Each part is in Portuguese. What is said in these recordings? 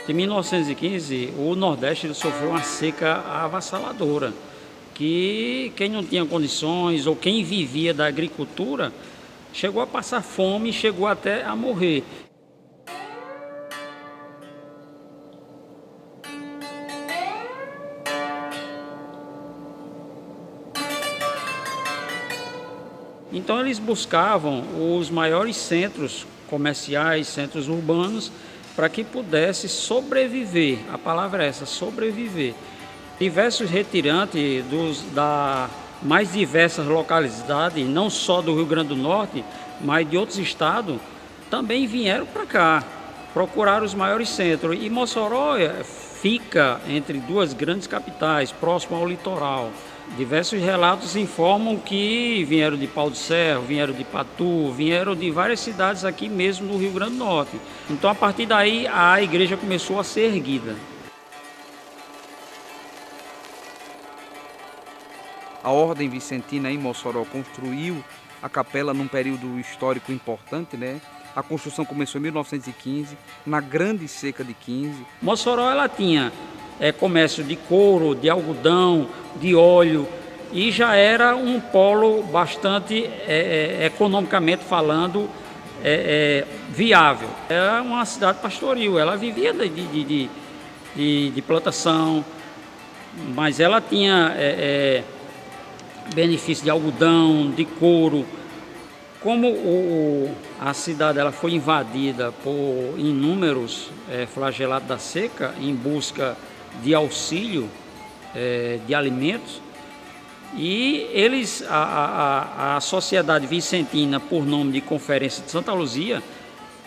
Em 1915, o Nordeste ele sofreu uma seca avassaladora, que quem não tinha condições ou quem vivia da agricultura chegou a passar fome e chegou até a morrer. Então eles buscavam os maiores centros comerciais, centros urbanos, para que pudesse sobreviver. A palavra é essa, sobreviver. Diversos retirantes da mais diversas localidades, não só do Rio Grande do Norte, mas de outros estados, também vieram para cá, procurar os maiores centros. E Mossoró fica entre duas grandes capitais, próximo ao litoral. Diversos relatos informam que vieram de Pau do Cerro, vieram de Patu, vieram de várias cidades aqui mesmo no Rio Grande do Norte. Então, a partir daí, a igreja começou a ser erguida. A Ordem Vicentina em Mossoró construiu a capela num período histórico importante, né? A construção começou em 1915, na Grande Seca de 15. Mossoró ela tinha comércio de couro, de algodão, de óleo, e já era um polo bastante, economicamente falando, viável. Era uma cidade pastoril, ela vivia de plantação, mas ela tinha benefício de algodão, de couro. Como a cidade ela foi invadida por inúmeros flagelados da seca em busca de auxílio de alimentos, e eles, a Sociedade Vicentina, por nome de Conferência de Santa Luzia,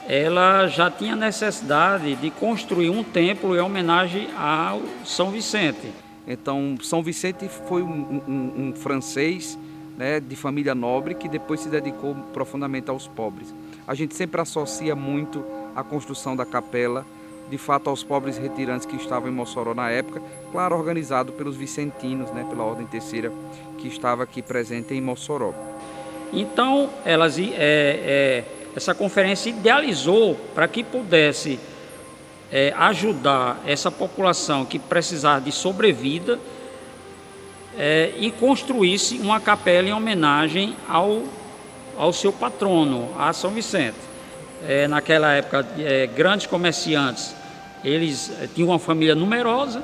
ela já tinha necessidade de construir um templo em homenagem ao São Vicente. Então, São Vicente foi um francês, né, de família nobre, que depois se dedicou profundamente aos pobres. A gente sempre associa muito a construção da capela, de fato, aos pobres retirantes que estavam em Mossoró na época, claro, organizado pelos vicentinos, né, pela Ordem Terceira, que estava aqui presente em Mossoró. Então, essa conferência idealizou para que pudesse ajudar essa população que precisava de sobrevida e construísse uma capela em homenagem ao seu patrono, a São Vicente. Naquela época, grandes comerciantes, eles tinham uma família numerosa,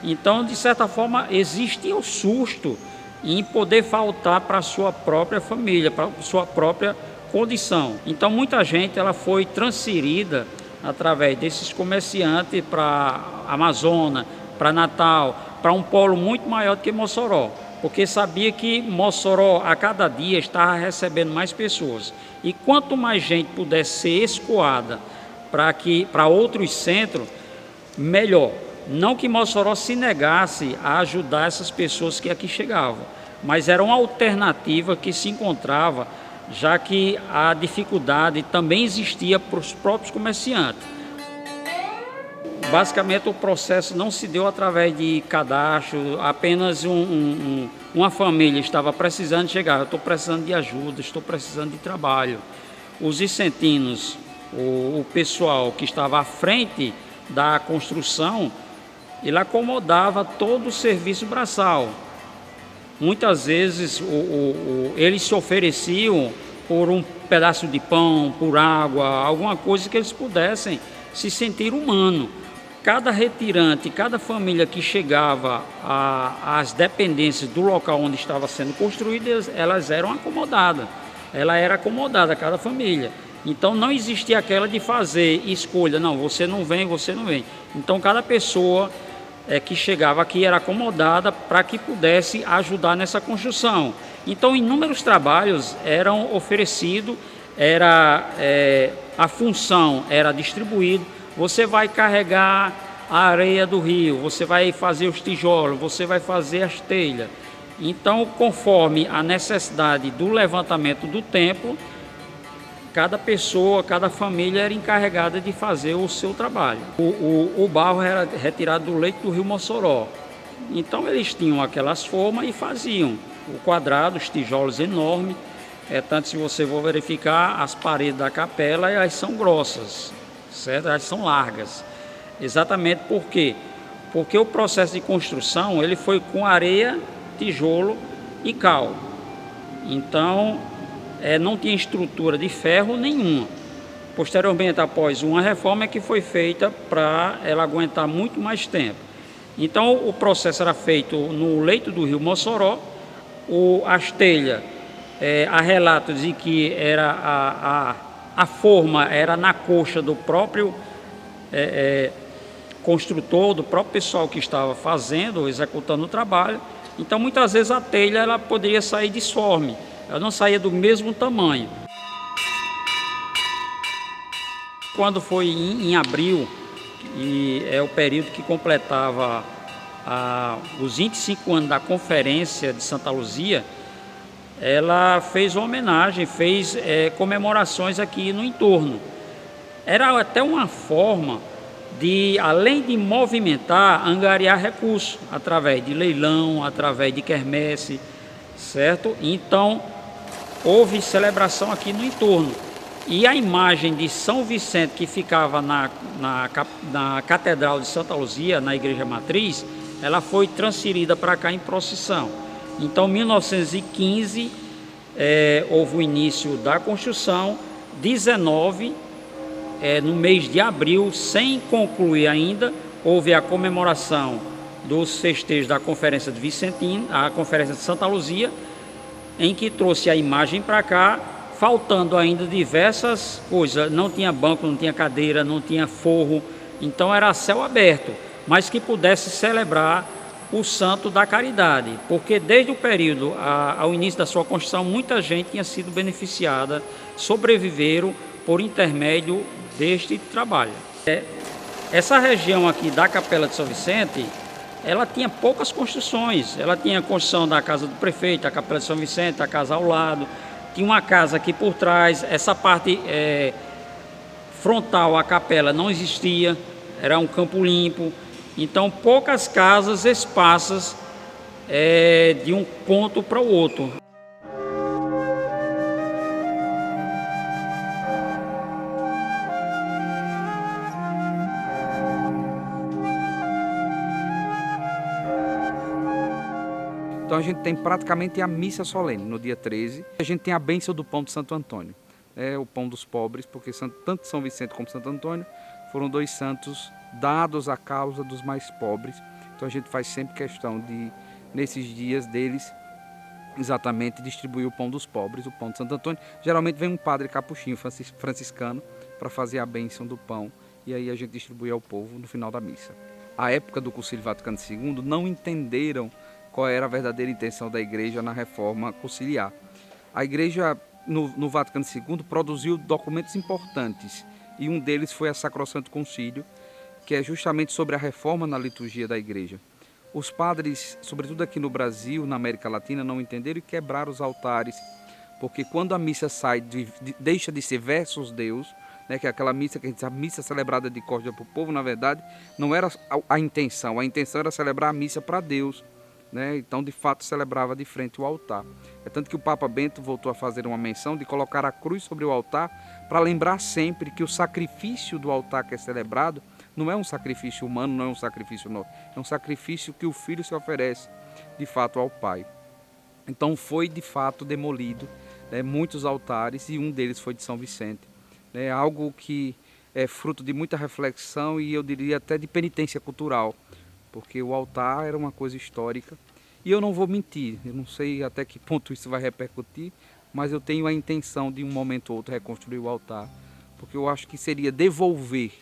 então, de certa forma, existia o susto em poder faltar para a sua própria família, para a sua própria condição. Então, muita gente ela foi transferida através desses comerciantes para Amazonas, para Natal, para um polo muito maior do que Mossoró, porque sabia que Mossoró a cada dia estava recebendo mais pessoas. E quanto mais gente pudesse ser escoada para outros centros, melhor. Não que Mossoró se negasse a ajudar essas pessoas que aqui chegavam, mas era uma alternativa que se encontrava, já que a dificuldade também existia para os próprios comerciantes. Basicamente, o processo não se deu através de cadastro, apenas uma família estava precisando chegar, eu estou precisando de ajuda, estou precisando de trabalho. Os vicentinos, o pessoal que estava à frente da construção, ele acomodava todo o serviço braçal. Muitas vezes eles se ofereciam por um pedaço de pão, por água, alguma coisa que eles pudessem se sentir humano. Cada retirante, cada família que chegava às dependências do local onde estava sendo construída, elas eram acomodadas. Ela era acomodada, cada família. Então não existia aquela de fazer escolha, não, você não vem, você não vem. Então cada pessoa que chegava aqui era acomodada para que pudesse ajudar nessa construção. Então inúmeros trabalhos eram oferecidos, a função era distribuída. Você vai carregar a areia do rio, você vai fazer os tijolos, você vai fazer as telhas. Então, conforme a necessidade do levantamento do templo, cada pessoa, cada família era encarregada de fazer o seu trabalho. O barro era retirado do leito do rio Mossoró. Então, eles tinham aquelas formas e faziam o quadrado, os tijolos enormes. Tanto se você for verificar, as paredes da capela, elas são grossas, certo? Elas são largas. Exatamente por quê? Porque o processo de construção ele foi com areia, tijolo e cal. Então, não tinha estrutura de ferro nenhuma. Posteriormente, após uma reforma, é que foi feita para ela aguentar muito mais tempo. Então, o processo era feito no leito do rio Mossoró. As telhas, há relatos de que a forma era na coxa do próprio construtor, do próprio pessoal que estava fazendo, executando o trabalho. Então, muitas vezes a telha ela poderia sair disforme, ela não saía do mesmo tamanho. Quando foi em abril, e é o período que completava os 25 anos da Conferência de Santa Luzia, ela fez uma homenagem, fez comemorações aqui no entorno. Era até uma forma de, além de movimentar, angariar recursos, através de leilão, através de quermesse, certo? Então, houve celebração aqui no entorno. E a imagem de São Vicente, que ficava na Catedral de Santa Luzia, na Igreja Matriz, ela foi transferida para cá em procissão. Então, em 1915, houve o início da construção, 19, no mês de abril, sem concluir ainda, houve a comemoração dos festejos da Conferência de Vicentino, a Conferência de Santa Luzia, em que trouxe a imagem para cá, faltando ainda diversas coisas. Não tinha banco, não tinha cadeira, não tinha forro, então era céu aberto, mas que pudesse celebrar o Santo da Caridade, porque desde o período ao início da sua construção, muita gente tinha sido beneficiada, sobreviveram por intermédio deste trabalho. Essa região aqui da Capela de São Vicente, ela tinha poucas construções. Ela tinha a construção da casa do prefeito, a Capela de São Vicente, a casa ao lado, tinha uma casa aqui por trás. Essa parte frontal à capela não existia, era um campo limpo. Então, poucas casas esparsas de um ponto para o outro. Então a gente tem praticamente a missa solene no dia 13. A gente tem a bênção do pão de Santo Antônio, o pão dos pobres, porque tanto São Vicente como Santo Antônio foram dois santos dados à causa dos mais pobres. Então a gente faz sempre questão de, nesses dias deles, exatamente distribuir o pão dos pobres, o pão de Santo Antônio. Geralmente vem um padre capuchinho franciscano para fazer a bênção do pão, e aí a gente distribui ao povo no final da missa. A época do Concílio Vaticano II não entenderam qual era a verdadeira intenção da Igreja na reforma conciliar. A Igreja, no Vaticano II, produziu documentos importantes, e um deles foi a Sacrosanto Concílio, que é justamente sobre a reforma na liturgia da Igreja. Os padres, sobretudo aqui no Brasil, na América Latina, não entenderam e quebraram os altares, porque quando a missa sai, deixa de ser versus Deus, que é aquela missa que a gente diz, a missa celebrada de córdia para o povo, na verdade, não era a intenção era celebrar a missa para Deus. Então, de fato, celebrava de frente ao altar. É tanto que o Papa Bento voltou a fazer uma menção de colocar a cruz sobre o altar para lembrar sempre que o sacrifício do altar que é celebrado não é um sacrifício humano, não é um sacrifício nosso, é um sacrifício que o Filho se oferece, de fato, ao Pai. Então, foi, de fato, demolido muitos altares, e um deles foi de São Vicente. Algo que é fruto de muita reflexão e, eu diria, até de penitência cultural, porque o altar era uma coisa histórica. E eu não vou mentir, eu não sei até que ponto isso vai repercutir, mas eu tenho a intenção de um momento ou outro reconstruir o altar, porque eu acho que seria devolver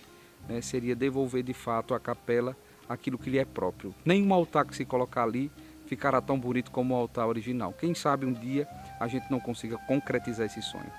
de fato à capela aquilo que lhe é próprio. Nenhum altar que se colocar ali ficará tão bonito como o altar original. Quem sabe um dia a gente não consiga concretizar esse sonho.